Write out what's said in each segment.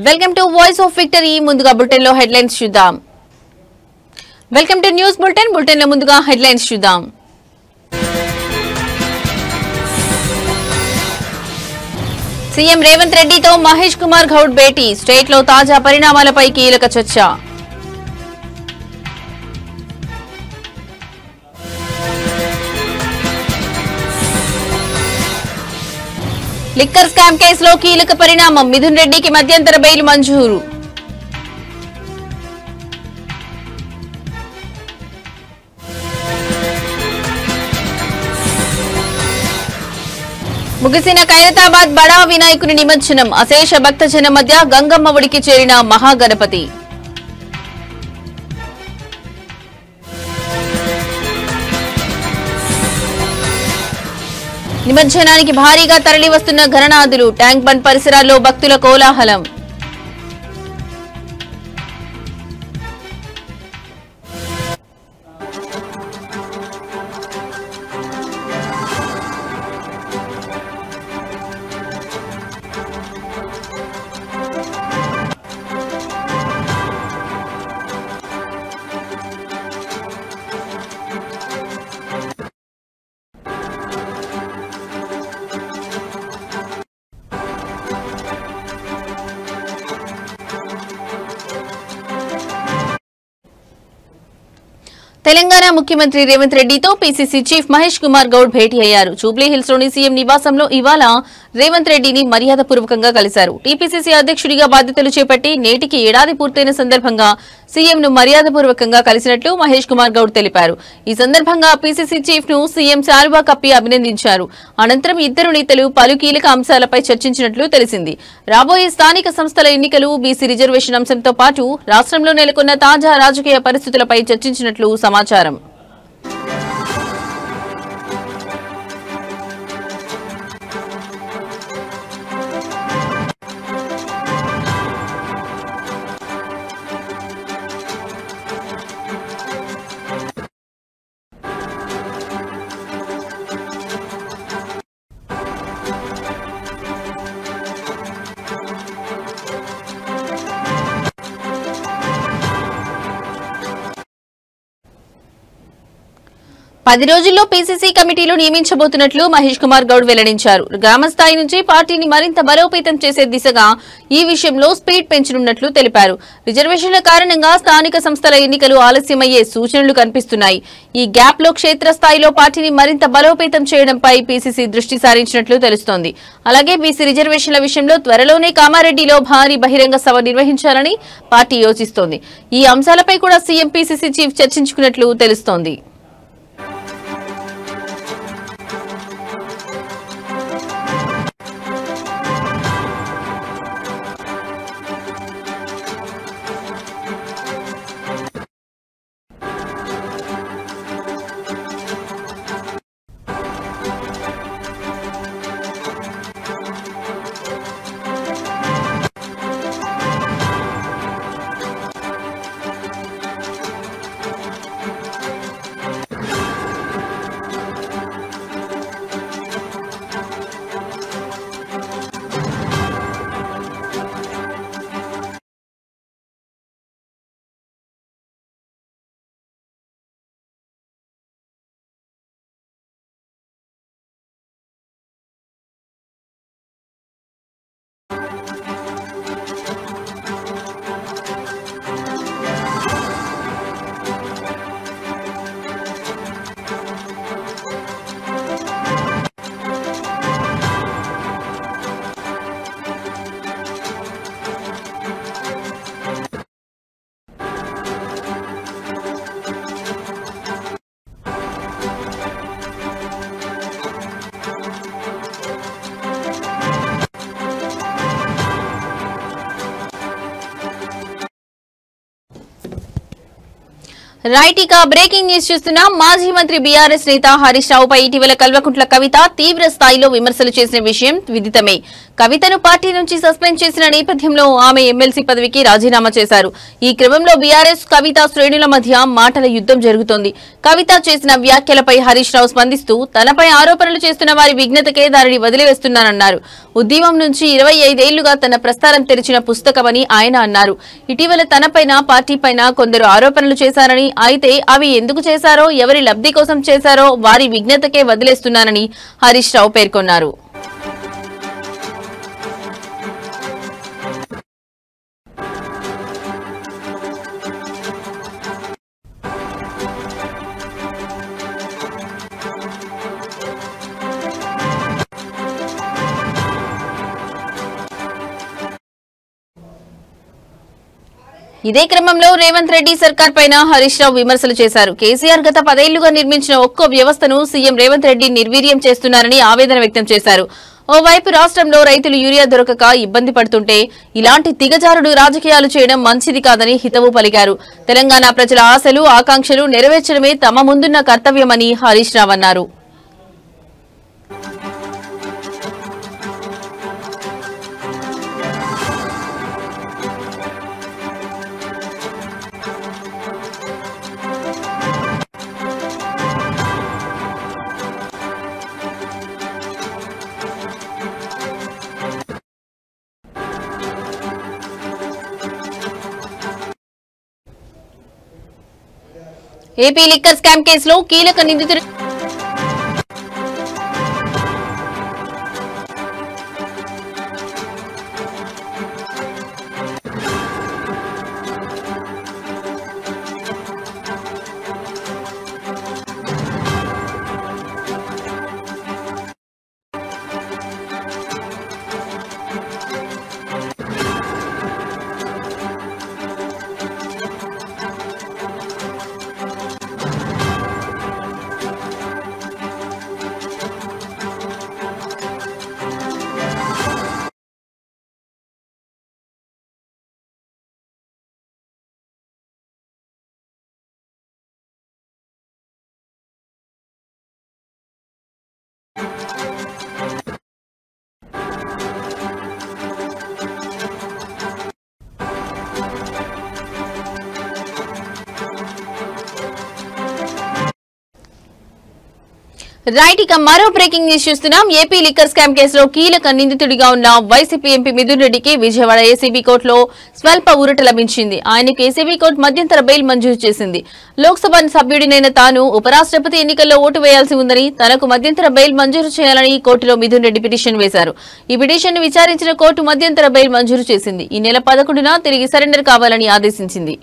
Welcome to voice of victory. ముందుగా bulletin లో headlines చూద్దాం. Welcome to news bulletin. Bulletin లో ముందుగా హెడ్లైన్స్ చూద్దాం. సీఎం రేవంత్ రెడ్డితో మహేష్ కుమార్ గౌడ్ భేటీ. స్టేట్ లో తాజా పరిణామాలపై కీలక చర్చ. లిక్కర్ స్కామ్ కేసులో కీలక పరిణామం. మిథున్ రెడ్డికి మధ్యంతర బెయిల్ మంజూరు. ముగిసిన ఖైరతాబాద్ బడా వినాయకుని నిమజ్జనం. అశేష భక్తజనం మధ్య గంగమ్మ ఒడికి చేరిన మహాగణపతి. నిమజ్జనానికి భారీగా తరలి వస్తున్న గణనాథులు. ట్యాంక్ బండ్ పరిసరాల్లో భక్తుల కోలాహలం. తెలంగాణ ముఖ్యమంత్రి రేవంత్ రెడ్డితో పీసీసీ చీఫ్ మహేష్ కుమార్ గౌడ్ భేటీ అయ్యారు. జూబ్లీ హిల్స్ లోని సీఎం నివాసంలో ఇవాళ రేవంత్ రెడ్డిని మర్యాదపూర్వకంగా కలిశారు. టీపీసీసీ అధ్యక్షుడిగా బాధ్యతలు చేపట్టి నేటికి ఏడాది పూర్తయిన సందర్భంగా సీఎంను మర్యాదపూర్వకంగా కలిసినట్లు మహేష్ కుమార్ గౌడ్ తెలిపారు. ఈ సందర్భంగా పీసీసీ చీఫ్ ను సీఎం శాలువా కప్పి అభినందించారు. అనంతరం ఇద్దరు నేతలు పలు కీలక అంశాలపై చర్చించినట్లు తెలిసింది. రాబోయే స్థానిక సంస్థల ఎన్నికలు, బీసీ రిజర్వేషన్ అంశంతో పాటు రాష్ట్రంలో నెలకొన్న తాజా రాజకీయ పరిస్థితులపై చర్చించినట్లు సమాచారం. పది రోజుల్లో పీసీసీ కమిటీలు నియమించబోతున్నట్లు మహేష్ కుమార్ గౌడ్ వెల్లడించారు. గ్రామస్థాయి నుంచి పార్టీని మరింత బలోపేతం చేసే దిశగా ఈ విషయంలో స్పీడ్ పెంచనున్నట్లు తెలిపారు. రిజర్వేషన్ల కారణంగా స్థానిక సంస్థల ఎన్నికలు ఆలస్యమయ్యే సూచనలు కనిపిస్తున్నాయి. ఈ గ్యాప్ లో క్షేత్రస్థాయిలో పార్టీని మరింత బలోపేతం చేయడంపై పీసీసీ దృష్టి సారించినట్లు తెలుస్తోంది. అలాగే బీసీ రిజర్వేషన్ల విషయంలో త్వరలోనే కామారెడ్డిలో భారీ బహిరంగ సభ నిర్వహించాలని పార్టీ యోచిస్తోంది. ఈ అంశాలపై కూడా సీఎం పీసీసీ చీఫ్ చర్చించుకున్నట్లు తెలుస్తోంది. రైట్ ఇక బ్రేకింగ్ న్యూస్ చూస్తున్నాం. మాజీ మంత్రి బీఆర్ఎస్ నేత హరీష్ రావుపై ఇటీవల కల్వకుంట్ల కవిత తీవ్ర స్థాయిలో విమర్శలు చేసిన విషయం విదితమే. కవితను పార్టీ నుంచి సస్పెండ్ చేసిన నేపథ్యంలో ఆమె ఎమ్మెల్సీ పదవికి రాజీనామా చేశారు. ఈ క్రమంలో బీఆర్ఎస్ కవిత శ్రేణుల మధ్య మాటల యుద్ధం జరుగుతోంది. కవిత చేసిన వ్యాఖ్యలపై హరీష్ రావు స్పందిస్తూ తనపై ఆరోపణలు చేస్తున్న వారి విఘ్నతకే దానిని వదిలివేస్తున్నానన్నారు. ఉద్యమం నుంచి 25 ఏళ్లుగా తన ప్రస్థానం తెరిచిన పుస్తకమని ఆయన అన్నారు. ఇటీవల తనపైన పార్టీపైన కొందరు ఆరోపణలు చేశారని, అయితే అవి ఎందుకు చేశారో, ఎవరి లబ్ధి కోసం చేశారో వారి విఘ్నతకే వదిలేస్తున్నానని హరీష్ రావు పేర్కొన్నారు. ఇదే క్రమంలో రేవంత్ రెడ్డి సర్కార్ పైన హరీష్ రావు విమర్శలు చేశారు. కేసీఆర్ గత 10 ఏళ్లుగా నిర్మించిన ఒక్కో వ్యవస్థను సీఎం రేవంత్ రెడ్డి నిర్వీర్యం చేస్తున్నారని ఆవేదన వ్యక్తం చేశారు. ఓవైపు రాష్ట్రంలో రైతులు యూరియా దొరకక ఇబ్బంది పడుతుంటే ఇలాంటి దిగజారుడు రాజకీయాలు చేయడం మంచిది కాదని హితవు పలికారు. తెలంగాణ ప్రజల ఆశలు, ఆకాంక్షలు నెరవేర్చడమే తమ ముందున్న కర్తవ్యమని హరీష్ రావు అన్నారు. ఏపీ లిక్కర్ స్కామ్ కేసులో కీలక నిందితుడు రైట్ ఇక మరో బ్రేకింగ్ న్యూస్ చూస్తున్నాం. ఏపీ లిక్కర్ స్కామ్ కేసులో కీలక నిందితుడిగా ఉన్న వైసీపీ ఎంపీ మిథున్ రెడ్డికి విజయవాడ ఏసీబీ కోర్టులో స్వల్ప ఊరట లభించింది. ఆయనకు ఏసీబీ కోర్టు మధ్యంతర బెయిల్ మంజూరు చేసింది. లోక్సభ సభ్యుడినైన తాను ఉపరాష్ట్రపతి ఎన్నికల్లో ఓటు వేయాల్సి ఉందని, తనకు మధ్యంతర బెయిల్ మంజూరు చేయాలని కోర్టులో మిథున్ రెడ్డి పిటిషన్ వేశారు. ఈ పిటిషన్ ను విచారించిన కోర్టు మధ్యంతర బెయిల్ మంజూరు చేసింది. ఈ నెల 11న తిరిగి సరెండర్ కావాలని ఆదేశించింది.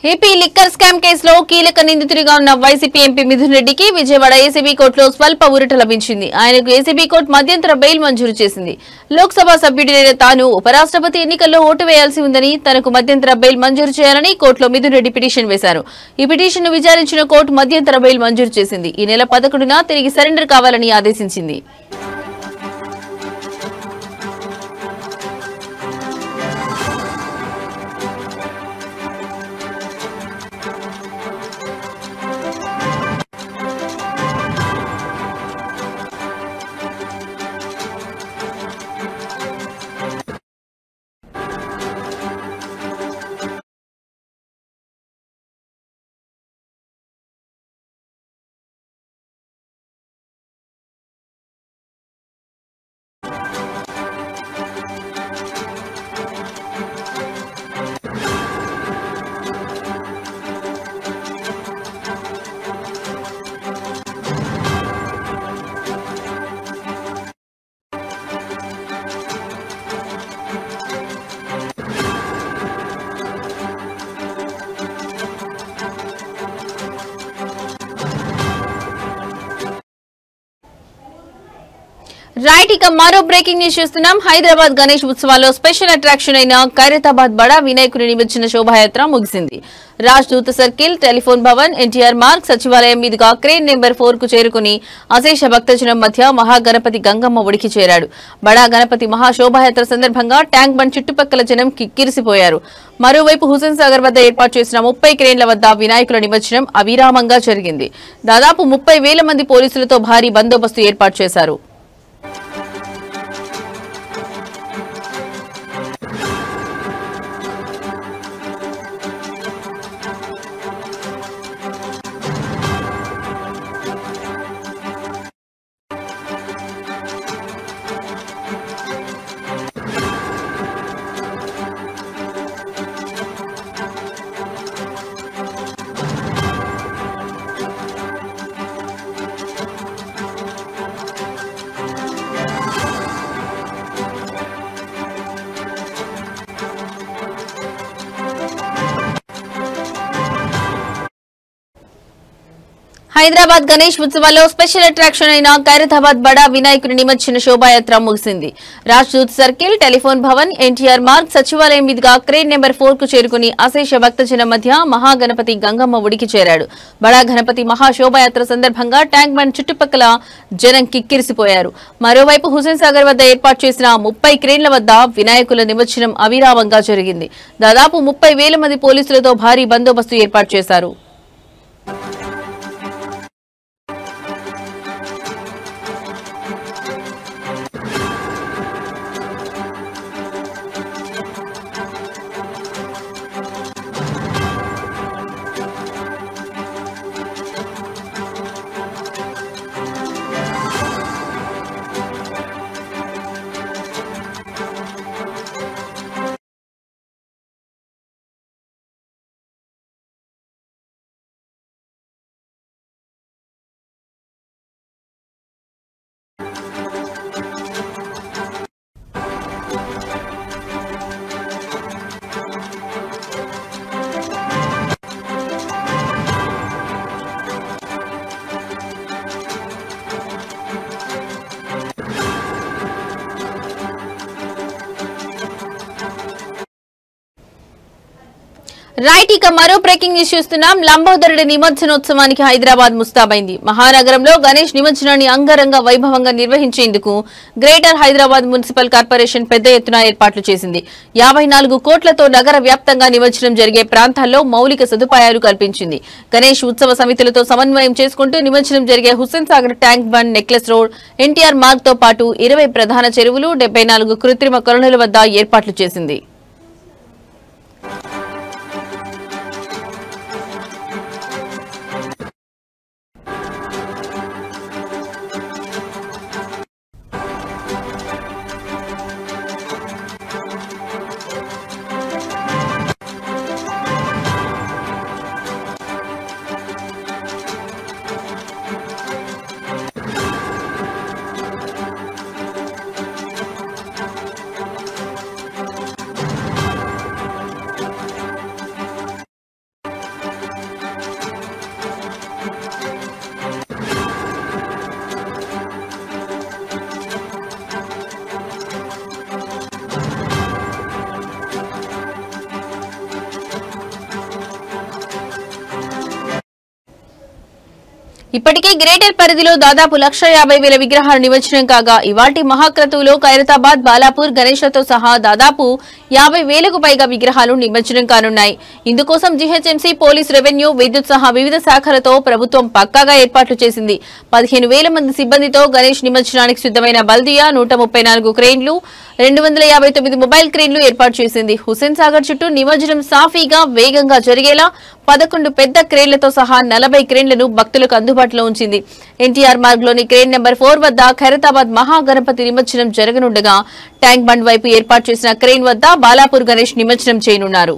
ఏపీ లిక్కర్ స్కామ్ కేసులో కీలక నిందితుడిగా ఉన్న వైసీపీ ఎంపీ మిథున్ రెడ్డికి విజయవాడ ఏసీబీ కోర్టులో స్వల్ప ఊరట లభించింది. ఆయనకు ఏసీబీ కోర్టు మధ్యంతర బెయిల్ మంజూరు చేసింది. లోక్సభ సభ్యుడినైన తాను ఉపరాష్ట్రపతి ఎన్నికల్లో ఓటు వేయాల్సి ఉందని, తనకు మధ్యంతర బెయిల్ మంజూరు చేయాలని కోర్టులో మిథున్ రెడ్డి పిటిషన్ వేశారు. ఈ పిటిషన్ ను విచారించిన కోర్టు మధ్యంతర బెయిల్ మంజూరు చేసింది. ఈ నెల 11న తిరిగి సరెండర్ కావాలని ఆదేశించింది. రైట్ ఇక మరో బ్రేకింగ్ న్యూస్ చూస్తున్నాం. హైదరాబాద్ గణేష్ ఉత్సవాల్లో స్పెషల్ అట్రాక్షన్ అయిన ఖైరతాబాద్ బడా వినాయకుని నిమజ్జన శోభాయాత్ర ముగిసింది. రాజ్దూత సర్కిల్, టెలిఫోన్ భవన్, ఎన్టీఆర్ మార్గ్, సచివాలయం మీదుగా క్రేన్ నెంబర్ 4 కు చేరుకుని అశేష భక్తజనం మధ్య మహాగణపతి గంగమ్మ ఒడికి చేరాడు. బడా గణపతి మహాశోభాయాత్ర సందర్భంగా ట్యాంక్ బండ్ చుట్టుపక్కల జనం కిక్కిరిసిపోయారు. మరోవైపు హుసేన్ సాగర్ వద్ద ఏర్పాటు చేసిన 30 క్రేన్ల వద్ద వినాయకుల నిమజ్జనం అవిరామంగా జరిగింది. దాదాపు 30,000 మంది పోలీసులతో భారీ బందోబస్తు ఏర్పాటు చేశారు. హైదరాబాద్ గణేష్ ఉత్సవాల్లో స్పెషల్ అట్రాక్షన్ అయిన ఖైరతాబాద్ బడా వినాయకుని నిమజ్జన శోభాయాత్ర ముగిసింది. రాజ్దూత్ సర్కిల్, టెలిఫోన్ భవన్, ఎన్టీఆర్ మార్గ్, సచివాలయం మీదుగా క్రేన్ నెంబర్ 4 కు చేరుకుని అశేష భక్తజనం మధ్య మహాగణపతి గంగమ్మ ఒడికి చేరాడు. బడా గణపతి మహాశోభాయాత్ర సందర్భంగా ట్యాంక్ బండ్ చుట్టుపక్కల జనం కిక్కిరిసిపోయారు. మరోవైపు హుసేన్ సాగర్ వద్ద ఏర్పాటు చేసిన 30 క్రేన్ల వద్ద వినాయకుల నిమజ్జనం అవిరామంగా జరిగింది. దాదాపు 30,000 మంది పోలీసులతో భారీ బందోబస్తు ఏర్పాటు చేశారు. రైట్ ఇక మరో బ్రేకింగ్ న్యూస్ చూస్తున్నాం. లంబోదరుడి నిమజ్జనోత్సవానికి హైదరాబాద్ ముస్తాబైంది. మహానగరంలో గణేష్ నిమజ్జనాన్ని అంగరంగ వైభవంగా నిర్వహించేందుకు గ్రేటర్ హైదరాబాద్ మున్సిపల్ కార్పొరేషన్ పెద్ద ఎత్తున ఏర్పాట్లు చేసింది. 54 కోట్లతో నగర వ్యాప్తంగా నిమజ్జనం జరిగే ప్రాంతాల్లో మౌలిక సదుపాయాలు కల్పించింది. గణేష్ ఉత్సవ సమితులతో సమన్వయం చేసుకుంటూ నిమజ్జనం జరిగే Hussain Sagar, tank bund, necklace road, NTR Marg తో పాటు 20 ప్రధాన చెరువులు, 74 కృత్రిమ కొలనుల వద్ద ఏర్పాట్లు చేసింది. ఇప్పటికే గ్రేటర్ పరిధిలో దాదాపు 1,50,000 విగ్రహాలు నిమజ్జనం కాగా ఇవాల్టి మహాక్రతువులో ఖైరతాబాద్, బాలాపూర్ గణేష్లతో సహా దాదాపు 50,000కు పైగా విగ్రహాలు నిమజ్జనం కానున్నాయి. ఇందుకోసం జీహెచ్ఎంసీ, పోలీస్, రెవెన్యూ, విద్యుత్ సహా వివిధ శాఖలతో ప్రభుత్వం పక్కాగా ఏర్పాట్లు చేసింది. 15,000 మంది సిబ్బందితో గణేష్ నిమజ్జనానికి సిద్ధమైన బల్దియా 134 క్రేన్లు, 259 మొబైల్ క్రేన్లు ఏర్పాటు చేసింది. హుస్సేన్ సాగర్ చుట్టూ నిమజ్జనం సాఫీగా, వేగంగా జరిగేలా 11 పెద్ద క్రేన్లతో సహా 40 క్రేన్లను భక్తులకు అందుబాటులో ఉంచింది. ఎన్టీఆర్ మార్గ్లోని క్రేన్ నెంబర్ 4 వద్ద ఖైరతాబాద్ మహాగణపతి నిమజ్జనం జరగనుండగా ట్యాంక్ బండ్ వైపు ఏర్పాటు చేసిన క్రేన్ వద్ద బాలాపూర్ గణేష్ నిమజ్జనం చేయనున్నారు.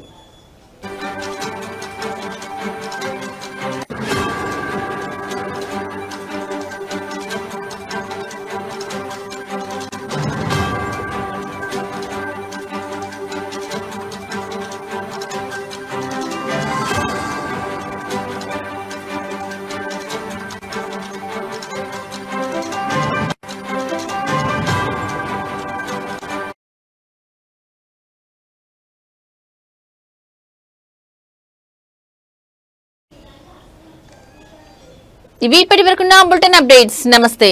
ఇవి ఇప్పటి వరకున్న బులెటిన్ అప్డేట్స్. నమస్తే.